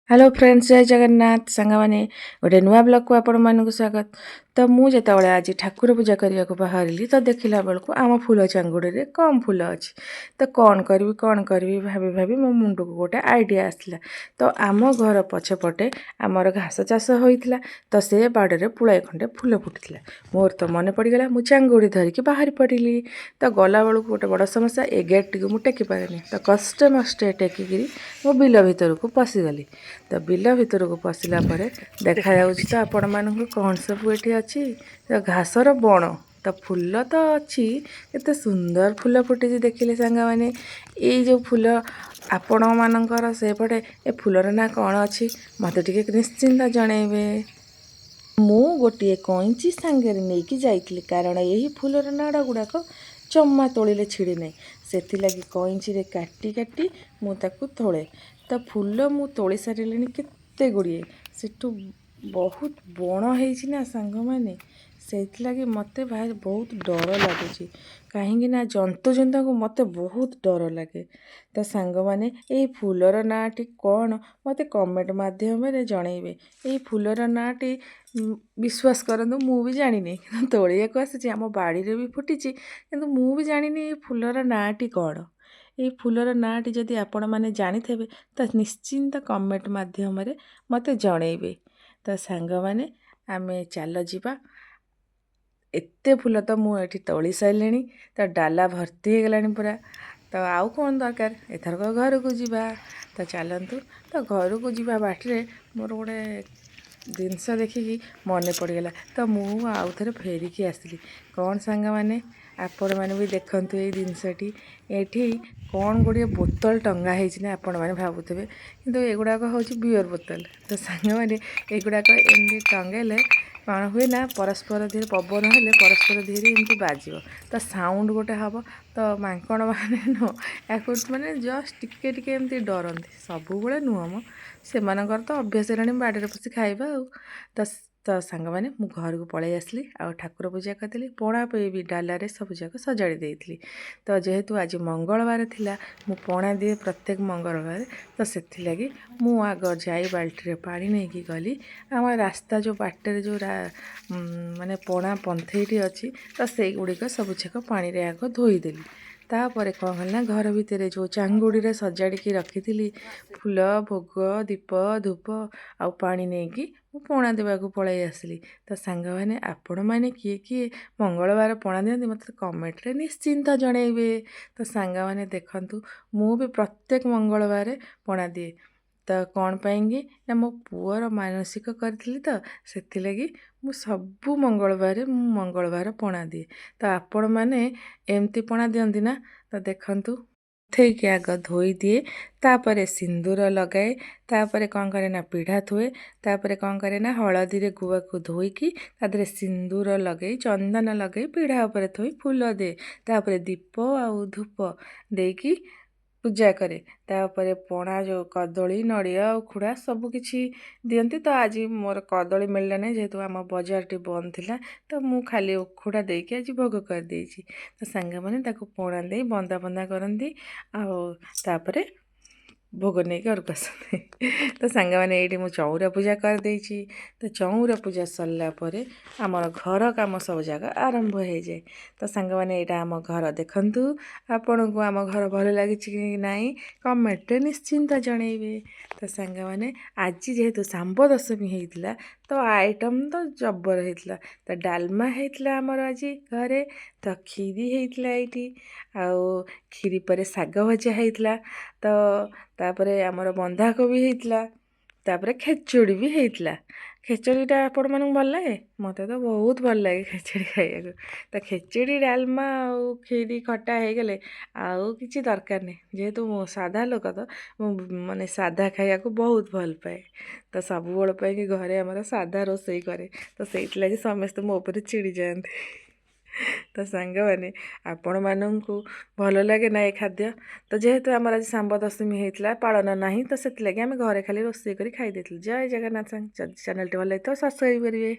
Hello friends जय जगन्नाथ सांगमाने गोटे नुआ ब्लॉग को आपण मानक स्वागत। तो मुझे जितेबाला आज ठाकुर पूजा करने को बाहरी तो देखला बेलू आम फूल चांगुड़ी में कम फूल अच्छी। तो कौन करी भाभी भाभी मो मुंड को गोटे आइडिया आसला। तो आम घर पछपटे आमर घास चाष होता तो से बाड़े पुलाए खंडे फूल फुटी मोर तो मन पड़गला मु चांगुड़ी धरिकी बाहरी पड़ी। तो गला बेलू गोटे बड़ समस्या ए गेट टी टेकी पारे तो कष्टे मष्टे टेकिकी मो बिल भितर को पशिगली। तो बिल भितर को पशिला देखा तो आपण मानक कौन सब ये अच्छी तो घासर बण तो फूल तो अच्छी केते सुंदर फूल फुटी देखिले सांग मैंने ये जो फूल आपण मानकर सेपटे ए फूलर ना कौन अच्छी मत टे निश्चिंत जनइबे। मु गोटे कईची सांगे नहीं जाइली कारण यही फूलर नाड़ गुड़ाक जमा तोड़े छिड़ी नहीं से कईची काटी काटी मुझे तोड़े। तो फूल मु तोड़ी सारे केते गुड़िए सेठू बहुत बण होना सांग मैंने से मत भाई बहुत डर लगुच कहीं जंतु जंतु को मत बहुत डर लगे। तो सांग मैंने ये फूलर नाटी कौन मत कमेंट माध्यम जनइबे। ये फूलर नाटी विश्वास करंतु मु भी जानी तोड़िया को आसी आम बाड़ी रे भी फुटी किंतु मु भी जानी ये फूलर नाटी कौन। ये फूलर नाटी जदि आपण मैंने जानी थे तो निश्चिंत कमेंट माध्यम मत जनइबे। तो सांग मैंने आमे चल जीवा एते फूल तो मुझे तोली सारे तो डाला भर्ती हो गलानी पूरा। तो आउ कौन दरकार एथरक घर को जीवा। तो चलतु तो घर को जीवा बाटे मोर गोटे जिनस देखिकी मन पड़गला तो मुझे आउ थे फेरिकी आसली कौन सांग मैंने आपण मैंने भी देखते ये जिनसटी ये कौन गोटे बोतल टंगा होना आपण मैंने भावुवे किंतु एगुड़ाक हूँ बियर बोतल। तो सांग मैंने एगुड़ाक एमती टंगेले कौन हुए ना परस्पर धीरे पवन हेले परस्पर धीरे एमती बाज तो साउंड गोटे हम तो मांकड़ मैंने नुह या मैंने जस्ट टिके टिके एमती डरती सब नुह मो से तो अभ्यास बाड़े पशि खाइबा तो सांग मैंने मु घर को पलि आसली आ ठाकुर पूजा करी पणा भी डालारे सब जाक सजाड़ी देती। तो जेहेतु आज मंगलवार थिला मु पणा दिए प्रत्येक मंगलवार तो से लगी मु आग जाई बाल्टी रे पानी नहीं की गली आम रास्ता जो बाटे जो माने पणा पंथेटी अच्छी तो से गुड़िक सब छेक पानी रे आग धोईदेली। तापर कौन है ना घर भितर जो चांगुड़ी रे सजाड़ी रखी फूल भोग दीप धूप आ पानी नहीं कि पणा देवा पलि आसली। तो सांग मैंने आपण मैंने किए किए मंगलवार पणा दिखती मत कमेंट रे निश्चिंत जनइबे। तो सांग मैंने देखु मु भी प्रत्येक मंगलवार पणा दिए तो कौन पाएंगी ना मो पुअर मानसिक करी तो से लगी मु सबु मंगलवार पणा दिए। तो आपण मैंने एमती पणा दियंती ना तो देखंतु थे कि आग धोई दिए तापर सिंदूर लगाए तापर कौन करे ना पीढ़ा थुए तापर कौन करे ना हलदी रे गुआ को धोईकी तादरे सिंदूर लगे चंदन लगे पीढ़ा उपर थोई फूल दे तापर दीप आउ धूप देकी पूजा करे तापर पणा जो कदली नड़िया उखुड़ा सब किछि दियंती। तो आज मोर कदली मिलला नहीं जेहेतु आम बजार टी बंद थिला तो मु खाली उखुड़ा देके आज भोग कर देछि। तो सांग मैंने पणा दे बंदा बंदा करती आपर भोग नहीं घर को आसते। तो सांग मैंने ये मुझे चौरा पूजा कर देछि। तो चौरा पूजा सरला आमर घर काम सब जगह आरंभ हो जाए। तो सांग मैंने यहाँ आम घर देखंतु आपण को आम घर भल लगी कि नहीं कमेंट निश्चिंत जनइबे। तो सांग मैंने आज जेहेतु सांब दशमी होता तो आइटम तो जबर होता तो डालमा होता आमर आज घरे तो खीरी होता ये आउ खीरी पर साग भजा होता तो तापरे आमर बंधाकोबी होता तापरे खेचुड़ी भी होता। खेचुड़ीटा आपण मानक भल लगे मत तो बहुत भल लगे खेचुड़ी खाइबा तो खेचुड़ी डालमा आउ खीरी खटा हो गले आउ किसी दरकार नहीं जेहेतु मो साधा लोक तो माने साधा खाइया को बहुत भल पाए। तो सब कि घरे आमर साधा रोसई करे तो से लगी समस्त मो उपर चिड़ी जाते। तो सांग मैंने आपण मानू भल लगे ना ये खाद्य तो जेहेतु आम आज सांब दशमी होता पालन ना तो से लगे आम घरे खाली रोसई कर खाई। जय जगन्नाथ। चैनल टी भल लगे तो सब्सक्राइब करेंगे।